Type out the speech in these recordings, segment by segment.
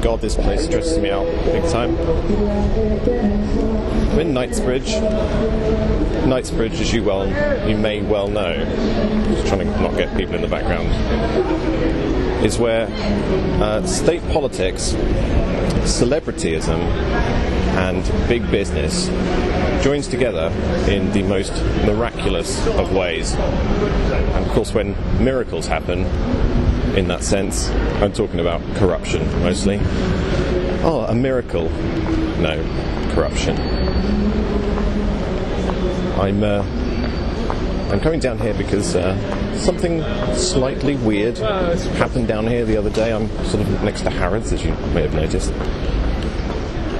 God, this place stresses me out big time. I'm in Knightsbridge. Knightsbridge, as you may well know, just trying to not get people in the background, is where state politics, celebrityism, and big business joins together in the most miraculous of ways. And of course, when miracles happen, in that sense, I'm talking about corruption mostly. Oh, a miracle. No, corruption. I'm coming down here because something slightly weird happened down here the other day. I'm sort of next to Harrods, as you may have noticed.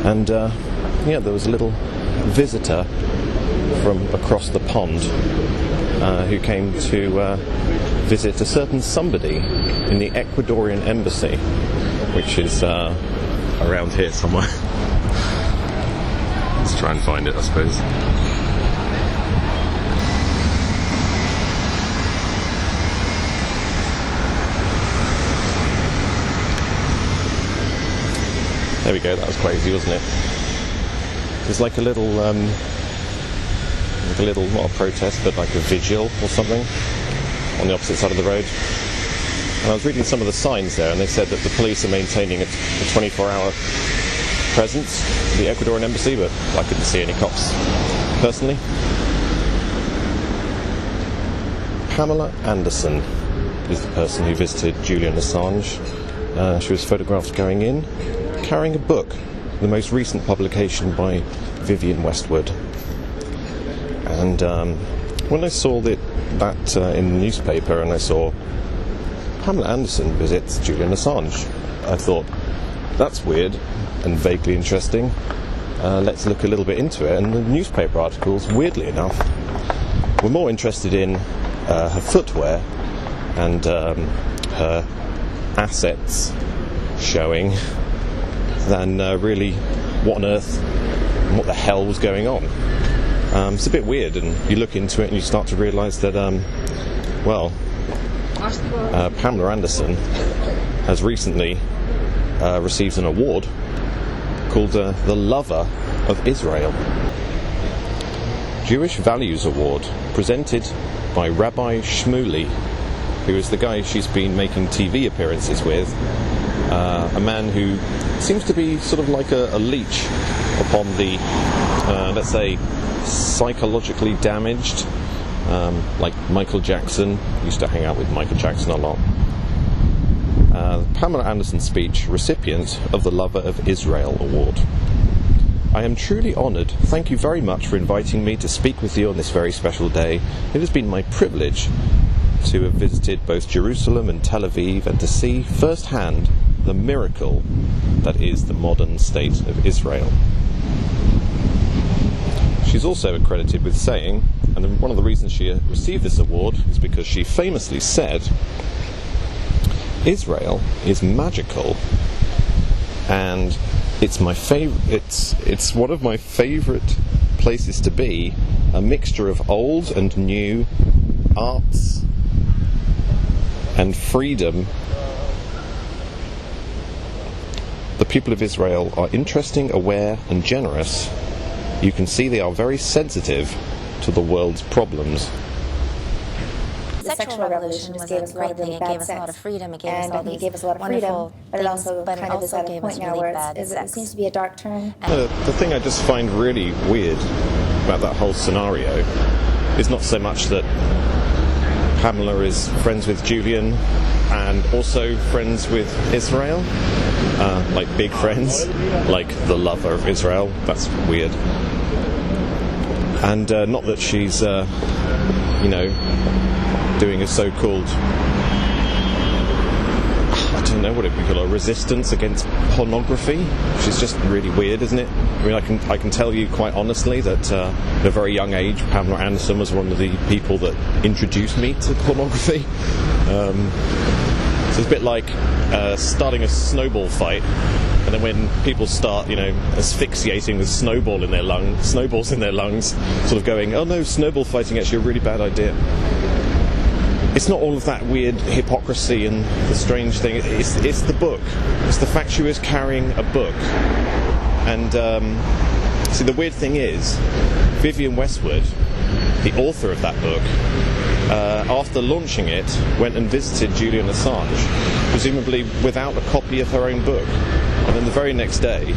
And there was a little visitor from across the pond who came to visit a certain somebody in the Ecuadorian embassy, which is around here somewhere. Let's try and find it, I suppose. There we go, that was crazy, wasn't it? There's like a little, not a protest, but like a vigil or something on the opposite side of the road. And I was reading some of the signs there, and they said that the police are maintaining a 24-hour presence at the Ecuadorian embassy, but I couldn't see any cops personally. Pamela Anderson is the person who visited Julian Assange. She was photographed going in, carrying a book, the most recent publication by Vivienne Westwood. And when I saw that in the newspaper, and I saw Pamela Anderson visits Julian Assange, I thought, that's weird and vaguely interesting. Let's look a little bit into it. And the newspaper articles, weirdly enough, were more interested in her footwear and her assets showing than really what on earth, what the hell was going on. It's a bit weird, and you look into it and you start to realise that, Pamela Anderson has recently received an award called the Lover of Israel. Jewish Values Award, presented by Rabbi Shmuley, who is the guy she's been making TV appearances with, a man who seems to be sort of like a leech upon the, let's say, psychologically damaged, like Michael Jackson. Used to hang out with Michael Jackson a lot. Pamela Anderson speech, recipient of the Lover of Israel Award. I am truly honoured. Thank you very much for inviting me to speak with you on this very special day. It has been my privilege to have visited both Jerusalem and Tel Aviv and to see firsthand the miracle that is the modern state of Israel. She's also accredited with saying, and one of the reasons she received this award is because she famously said, Israel is magical, and it's my it's one of my favourite places to be, a mixture of old and new, arts and freedom. The people of Israel are interesting, aware and generous. You can see they are very sensitive to the world's problems. The sexual revolution was a great thing. It gave us a lot of freedom. It gave us all these wonderful but it also kind of is at a point now where it seems to be a dark turn. The thing I just find really weird about that whole scenario is not so much that Pamela is friends with Julian and also friends with Israel, like big friends, like the Lover of Israel. That's weird. And not that she's, doing a so-called, I I don't know what it would be called, a resistance against pornography, which is just really weird, isn't it? I mean, I can tell you quite honestly that at a very young age, Pamela Anderson was one of the people that introduced me to pornography. So it's a bit like starting a snowball fight, and then when people start, asphyxiating with snowballs in their lungs, sort of going, oh no, snowball fighting actually a really bad idea. It's not all of that weird hypocrisy and the strange thing. It's the book. It's the fact she was carrying a book. And see, the weird thing is, Vivienne Westwood, the author of that book, after launching it, went and visited Julian Assange, presumably without a copy of her own book. And then the very next day,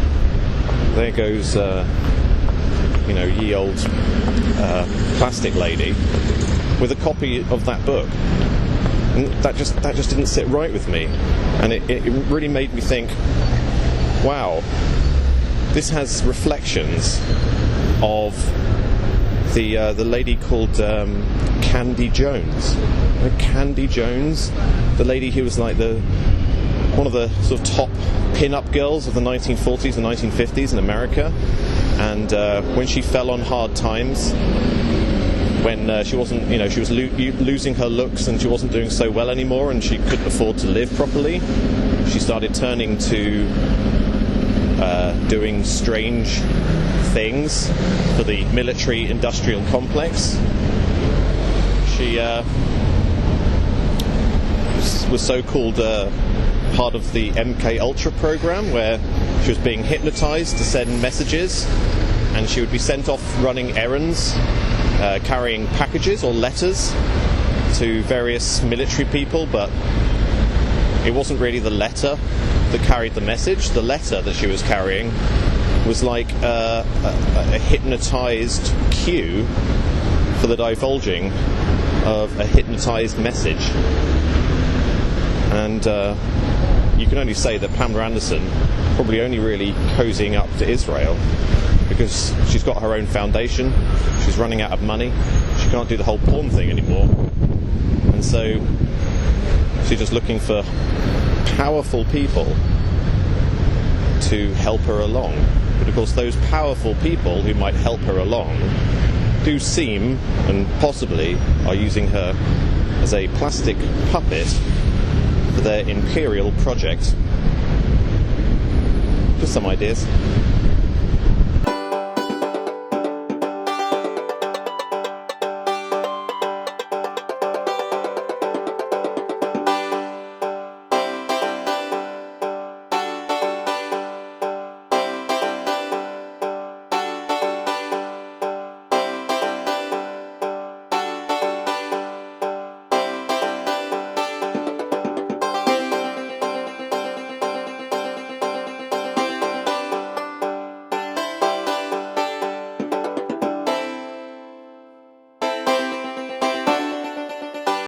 there goes, ye old plastic lady with a copy of that book. And that just didn't sit right with me. And it really made me think, wow, this has reflections of the lady called Candy Jones. Candy Jones, the lady who was like one of the sort of top pin-up girls of the 1940s and 1950s in America. And when she fell on hard times, when she wasn't, she was losing her looks and she wasn't doing so well anymore and she couldn't afford to live properly, she started turning to doing strange things for the military-industrial complex. She was so-called part of the MK Ultra program, where she was being hypnotized to send messages, and she would be sent off running errands, carrying packages or letters to various military people, but it wasn't really the letter that carried the message. The letter that she was carrying was like a hypnotized cue for the divulging of a hypnotized message. And you can only say that Pamela Anderson probably only really cozying up to Israel because she's got her own foundation, she's running out of money, she can't do the whole porn thing anymore, and so she's just looking for powerful people to help her along. But of course those powerful people who might help her along do seem, and possibly are using her as a plastic puppet for their imperial project. Just some ideas.